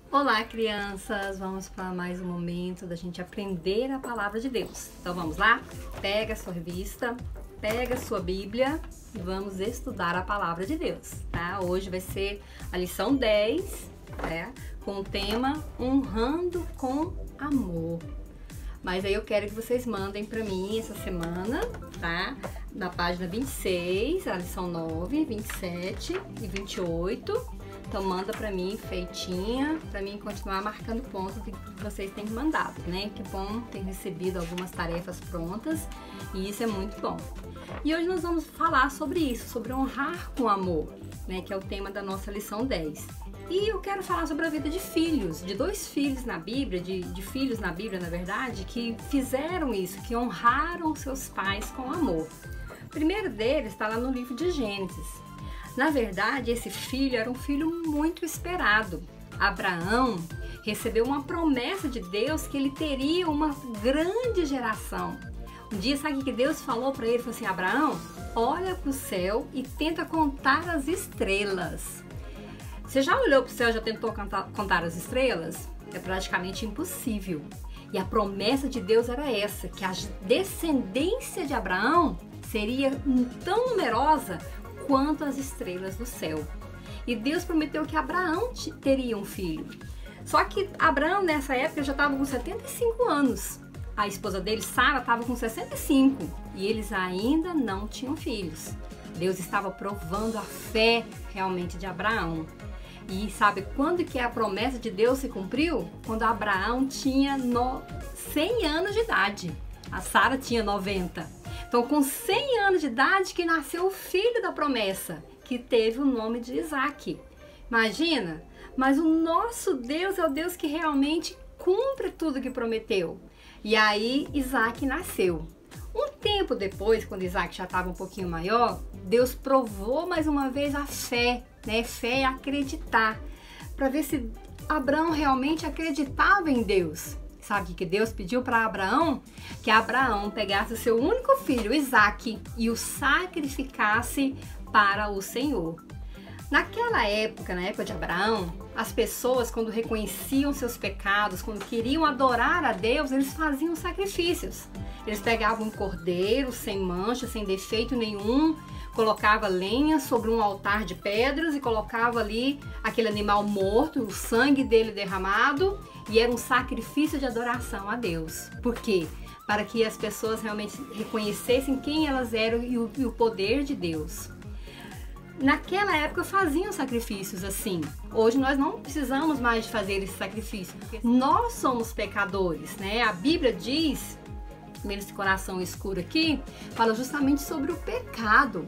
Olá, crianças! Vamos para mais um momento da gente aprender a palavra de Deus. Então vamos lá? Pega a sua revista, pega a sua Bíblia e vamos estudar a palavra de Deus, tá? Hoje vai ser a lição 10, né? Com o tema Honrando com Amor. Mas aí eu quero que vocês mandem para mim essa semana, tá? Na página 26, a lição 9, 27 e 28. Então manda pra mim feitinha, pra mim continuar marcando pontos que vocês têm mandado, né? Que bom ter recebido algumas tarefas prontas e isso é muito bom. E hoje nós vamos falar sobre isso, sobre honrar com amor, né? Que é o tema da nossa lição 10. E eu quero falar sobre a vida de filhos, de dois filhos na Bíblia, de filhos na Bíblia, na verdade, que fizeram isso, que honraram seus pais com amor. O primeiro deles está lá no livro de Gênesis. Na verdade, esse filho era um filho muito esperado. Abraão recebeu uma promessa de Deus que ele teria uma grande geração. Um dia, sabe o que Deus falou para ele? Falou assim: Abraão, olha para o céu e tenta contar as estrelas. Você já olhou para o céu e já tentou contar as estrelas? É praticamente impossível. E a promessa de Deus era essa, que a descendência de Abraão seria tão numerosa quanto as estrelas do céu. E Deus prometeu que Abraão teria um filho. Só que Abraão nessa época já estava com 75 anos. A esposa dele, Sara, estava com 65 e eles ainda não tinham filhos. Deus estava provando a fé realmente de Abraão. E sabe quando que a promessa de Deus se cumpriu? Quando Abraão tinha 100 anos de idade. A Sara tinha 90. Então, com 100 anos de idade que nasceu o filho da promessa, que teve o nome de Isaac. Imagina, mas o nosso Deus é o Deus que realmente cumpre tudo que prometeu. E aí, Isaac nasceu. Um tempo depois, quando Isaac já estava um pouquinho maior, Deus provou mais uma vez a fé, né? Fé é acreditar, para ver se Abraão realmente acreditava em Deus. Sabe o que Deus pediu para Abraão? Que Abraão pegasse o seu único filho, Isaac, e o sacrificasse para o Senhor. Naquela época, na época de Abraão, as pessoas, quando reconheciam seus pecados, quando queriam adorar a Deus, eles faziam sacrifícios. Eles pegavam um cordeiro sem mancha, sem defeito nenhum, colocava lenha sobre um altar de pedras e colocava ali aquele animal morto, o sangue dele derramado, e era um sacrifício de adoração a Deus. Por quê? Para que as pessoas realmente reconhecessem quem elas eram e o poder de Deus. Naquela época faziam sacrifícios assim. Hoje nós não precisamos mais de fazer esse sacrifício, porque nós somos pecadores, né? A Bíblia diz, nesse coração escuro aqui, fala justamente sobre o pecado.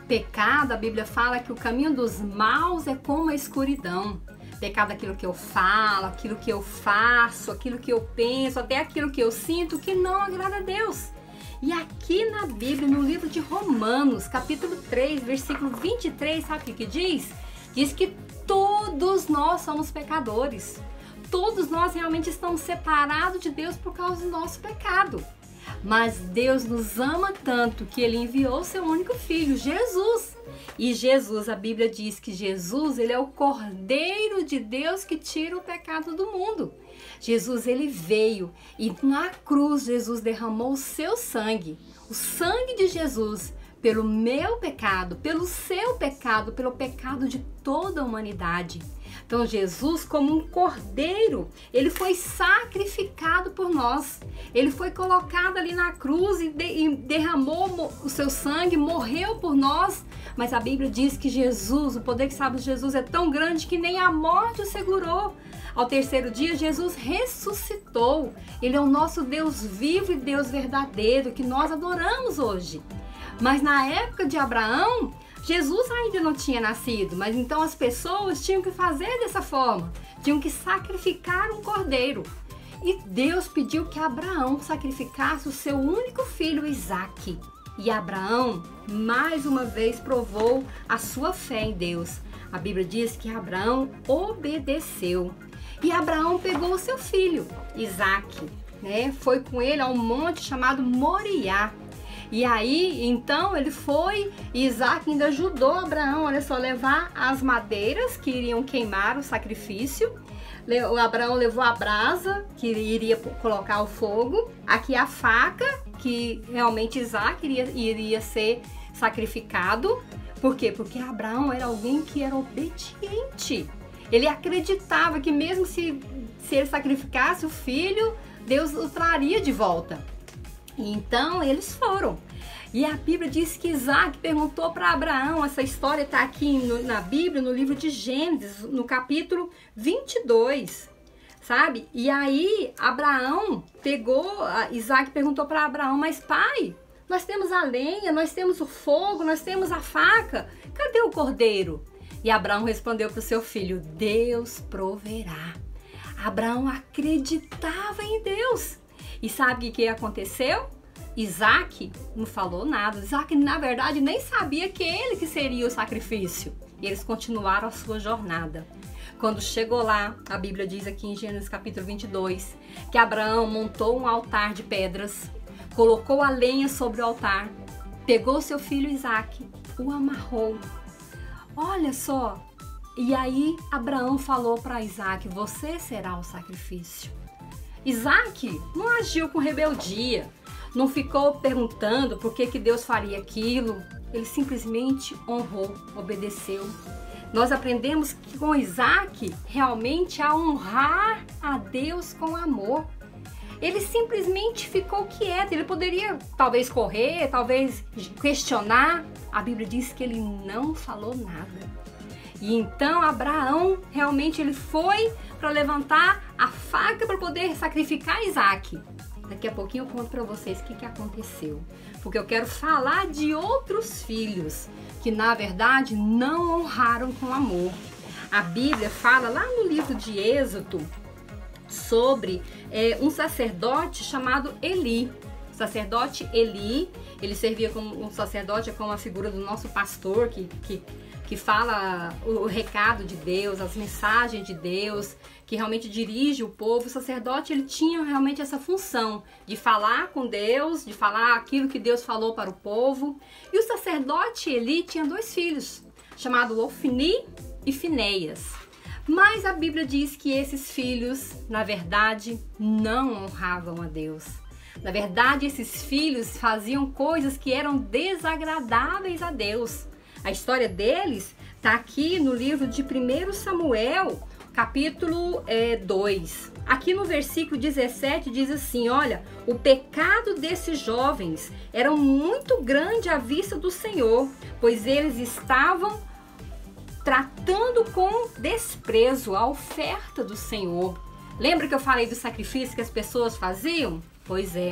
Pecado, a Bíblia fala que o caminho dos maus é como a escuridão. Pecado é aquilo que eu falo, aquilo que eu faço, aquilo que eu penso, até aquilo que eu sinto que não agrada a Deus. E aqui na Bíblia, no livro de Romanos, capítulo 3, versículo 23, sabe o que diz? Diz que todos nós somos pecadores. Todos nós realmente estamos separados de Deus por causa do nosso pecado. Mas Deus nos ama tanto que Ele enviou seu único filho, Jesus. E Jesus, a Bíblia diz que Jesus, Ele é o Cordeiro de Deus que tira o pecado do mundo. Jesus, Ele veio e na cruz Jesus derramou o seu sangue. O sangue de Jesus pelo meu pecado, pelo seu pecado, pelo pecado de toda a humanidade. Então Jesus, como um cordeiro, ele foi sacrificado por nós. Ele foi colocado ali na cruz e derramou o seu sangue, morreu por nós. Mas a Bíblia diz que Jesus, o poder que sabe de Jesus é tão grande que nem a morte o segurou. Ao terceiro dia, Jesus ressuscitou. Ele é o nosso Deus vivo e Deus verdadeiro que nós adoramos hoje. Mas na época de Abraão, Jesus ainda não tinha nascido, mas então as pessoas tinham que fazer dessa forma, tinham que sacrificar um cordeiro. E Deus pediu que Abraão sacrificasse o seu único filho, Isaac. E Abraão, mais uma vez, provou a sua fé em Deus. A Bíblia diz que Abraão obedeceu. E Abraão pegou o seu filho, Isaac, né? Foi com ele a um monte chamado Moriá. E aí, então, ele foi e Isaac ainda ajudou Abraão, olha só, levar as madeiras que iriam queimar o sacrifício. O Abraão levou a brasa, que iria colocar o fogo. Aqui a faca, que realmente Isaac iria ser sacrificado. Por quê? Porque Abraão era alguém que era obediente. Ele acreditava que mesmo se ele sacrificasse o filho, Deus o traria de volta. Então eles foram. E a Bíblia diz que Isaac perguntou para Abraão, essa história está aqui na Bíblia, no livro de Gênesis, no capítulo 22, sabe? E aí Abraão Isaac perguntou para Abraão, mas pai, nós temos a lenha, nós temos o fogo, nós temos a faca, cadê o cordeiro? E Abraão respondeu para o seu filho, Deus proverá. Abraão acreditava em Deus. E sabe o que aconteceu? Isaac não falou nada. Isaac, na verdade, nem sabia que seria o sacrifício. E eles continuaram a sua jornada. Quando chegou lá, a Bíblia diz aqui em Gênesis capítulo 22, que Abraão montou um altar de pedras, colocou a lenha sobre o altar, pegou seu filho Isaac, o amarrou. Olha só. E aí Abraão falou para Isaac, você será o sacrifício. Isaac não agiu com rebeldia, não ficou perguntando por que Deus faria aquilo, ele simplesmente honrou, obedeceu. Nós aprendemos que com Isaac realmente a honrar a Deus com amor. Ele simplesmente ficou quieto, ele poderia talvez correr, talvez questionar. A Bíblia diz que ele não falou nada. E então Abraão realmente ele foi para levantar a faca para poder sacrificar Isaac. Daqui a pouquinho eu conto para vocês o que aconteceu. Porque eu quero falar de outros filhos que na verdade não honraram com amor. A Bíblia fala lá no livro de Êxodo sobre um sacerdote chamado Eli. O sacerdote Eli, ele servia como um sacerdote, como a figura do nosso pastor que fala o recado de Deus, as mensagens de Deus, que realmente dirige o povo. O sacerdote, ele tinha realmente essa função de falar com Deus, de falar aquilo que Deus falou para o povo. E o sacerdote Eli tinha 2 filhos, chamados Ofni e Finéias. Mas a Bíblia diz que esses filhos, na verdade, não honravam a Deus. Na verdade, esses filhos faziam coisas que eram desagradáveis a Deus. A história deles está aqui no livro de 1 Samuel, capítulo 2. Aqui no versículo 17 diz assim, olha, o pecado desses jovens era muito grande à vista do Senhor, pois eles estavam tratando com desprezo a oferta do Senhor. Lembra que eu falei do sacrifício que as pessoas faziam? Pois é.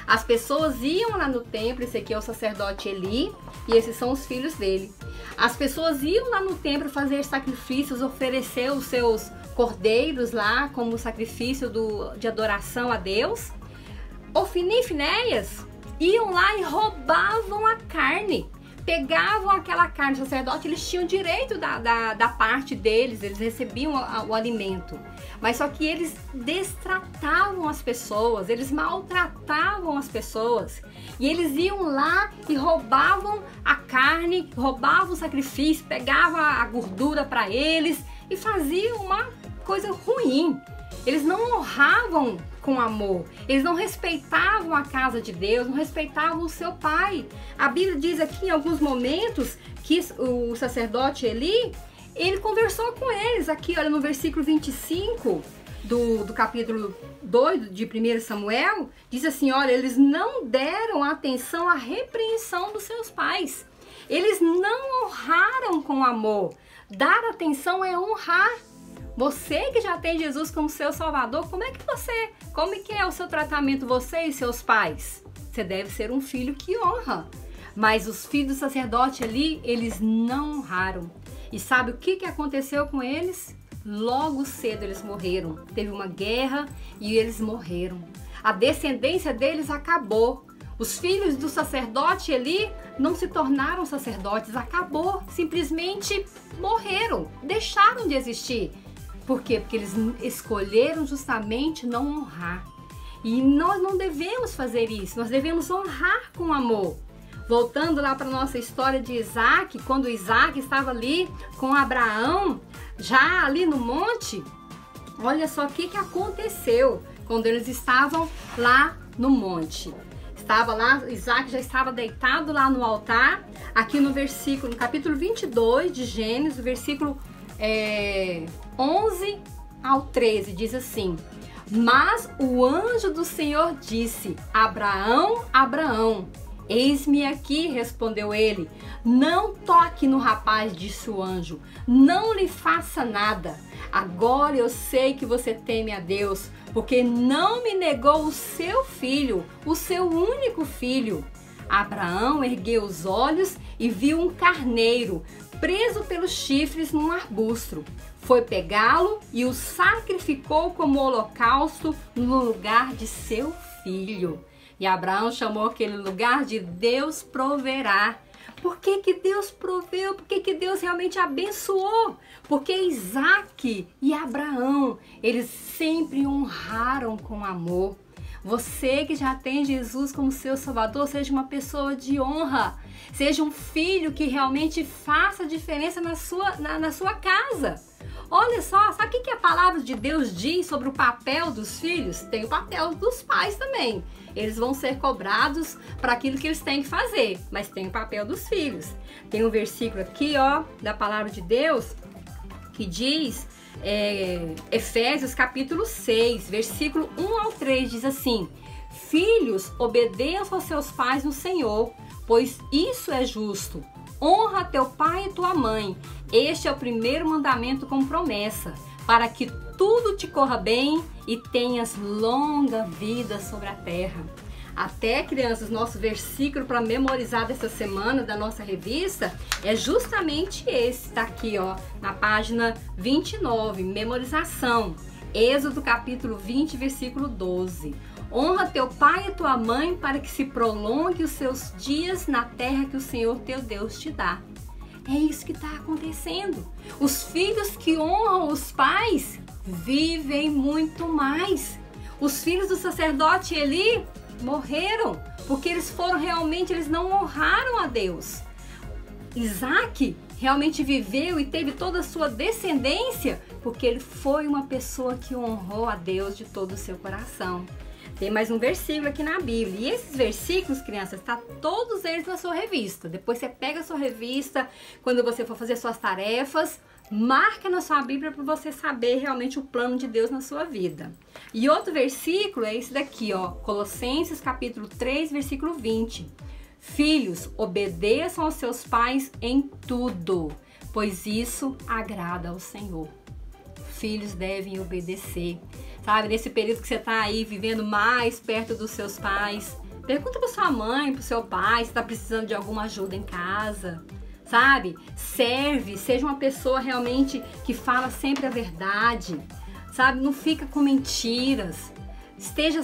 As pessoas iam lá no templo, esse aqui é o sacerdote Eli, e esses são os filhos dele. As pessoas iam lá no templo fazer sacrifícios, oferecer os seus cordeiros lá como sacrifício de adoração a Deus. Ofni e Finéias iam lá e roubavam a carne. Pegavam aquela carne, o sacerdote, eles tinham direito da parte deles, eles recebiam o alimento. Mas só que eles destratavam as pessoas, eles maltratavam as pessoas. E eles iam lá e roubavam a carne, roubavam o sacrifício, pegavam a gordura para eles e faziam uma coisa ruim. Eles não honravam com amor, eles não respeitavam a casa de Deus, não respeitavam o seu pai. A Bíblia diz aqui em alguns momentos que o sacerdote Eli, ele conversou com eles. Aqui, olha, no versículo 25 do capítulo 2 de 1 Samuel, diz assim, olha, eles não deram atenção à repreensão dos seus pais. Eles não honraram com amor. Dar atenção é honrar. Você que já tem Jesus como seu Salvador, como que é o seu tratamento, você e seus pais? Você deve ser um filho que honra. Mas os filhos do sacerdote ali, eles não honraram. E sabe o que aconteceu com eles? Logo cedo eles morreram. Teve uma guerra e eles morreram. A descendência deles acabou. Os filhos do sacerdote ali não se tornaram sacerdotes, acabou. Simplesmente morreram, deixaram de existir. Por quê? Porque eles escolheram justamente não honrar. E nós não devemos fazer isso, nós devemos honrar com amor. Voltando lá para nossa história de Isaac, quando Isaac estava ali com Abraão, já ali no monte, olha só o que aconteceu quando eles estavam lá no monte. Estava lá, Isaac já estava deitado lá no altar, aqui no versículo, no capítulo 22 de Gênesis, o versículo 11 ao 13, diz assim: Mas o anjo do Senhor disse: Abraão, Abraão. Eis-me aqui, respondeu ele. Não toque no rapaz, disse o anjo, não lhe faça nada. Agora eu sei que você teme a Deus, porque não me negou o seu filho, o seu único filho. Abraão ergueu os olhos e viu um carneiro preso pelos chifres num arbusto. Foi pegá-lo e o sacrificou como holocausto no lugar de seu filho. E Abraão chamou aquele lugar de Deus proverá. Por que que Deus proveu? Por que que Deus realmente abençoou? Porque Isaac e Abraão, eles sempre honraram com amor. Você que já tem Jesus como seu Salvador, seja uma pessoa de honra. Seja um filho que realmente faça diferença na sua casa. Olha só, sabe o que a palavra de Deus diz sobre o papel dos filhos? Tem o papel dos pais também. Eles vão ser cobrados para aquilo que eles têm que fazer, mas tem o papel dos filhos. Tem um versículo aqui, ó, da palavra de Deus, que diz, Efésios capítulo 6, versículo 1 ao 3, diz assim: Filhos, obedeçam aos seus pais no Senhor, pois isso é justo. Honra teu pai e tua mãe. Este é o primeiro mandamento com promessa, para que tudo te corra bem e tenhas longa vida sobre a terra. Até, crianças, nosso versículo para memorizar dessa semana da nossa revista é justamente esse, tá aqui, ó, na página 29, memorização. Êxodo capítulo 20, versículo 12. Honra teu pai e tua mãe para que se prolongue os seus dias na terra que o Senhor teu Deus te dá. É isso que está acontecendo. Os filhos que honram os pais vivem muito mais. Os filhos do sacerdote Eli morreram porque eles não honraram a Deus. Isaac realmente viveu e teve toda a sua descendência porque ele foi uma pessoa que honrou a Deus de todo o seu coração. Tem mais um versículo aqui na Bíblia. E esses versículos, crianças, tá todos eles na sua revista. Depois você pega a sua revista, quando você for fazer suas tarefas, marca na sua Bíblia para você saber realmente o plano de Deus na sua vida. E outro versículo é esse daqui, ó, Colossenses capítulo 3, versículo 20. Filhos, obedeçam aos seus pais em tudo, pois isso agrada ao Senhor. Filhos devem obedecer. Sabe, nesse período que você está aí vivendo mais perto dos seus pais, pergunta para sua mãe, para o seu pai, se está precisando de alguma ajuda em casa, sabe? Serve, seja uma pessoa realmente que fala sempre a verdade, sabe? Não fica com mentiras. Esteja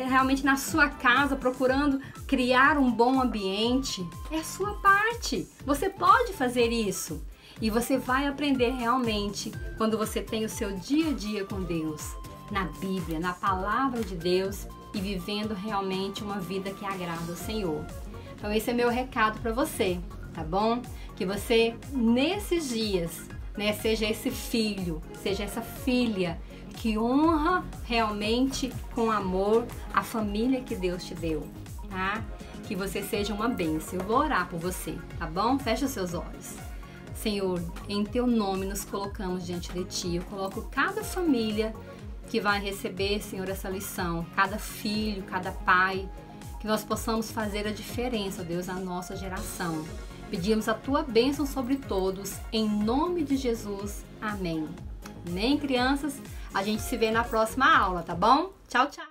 realmente na sua casa procurando criar um bom ambiente. É a sua parte. Você pode fazer isso. E você vai aprender realmente quando você tem o seu dia a dia com Deus, na Bíblia, na palavra de Deus e vivendo realmente uma vida que agrada ao Senhor. Então esse é meu recado para você, tá bom? Que você nesses dias, né, seja esse filho, seja essa filha que honra realmente com amor a família que Deus te deu, tá? Que você seja uma bênção. Eu vou orar por você, tá bom? Fecha os seus olhos. Senhor, em teu nome nos colocamos diante de ti. Eu coloco cada família que vai receber, Senhor, essa lição, cada filho, cada pai, que nós possamos fazer a diferença, Deus, na nossa geração. Pedimos a tua bênção sobre todos, em nome de Jesus. Amém. Amém, crianças? A gente se vê na próxima aula, tá bom? Tchau, tchau!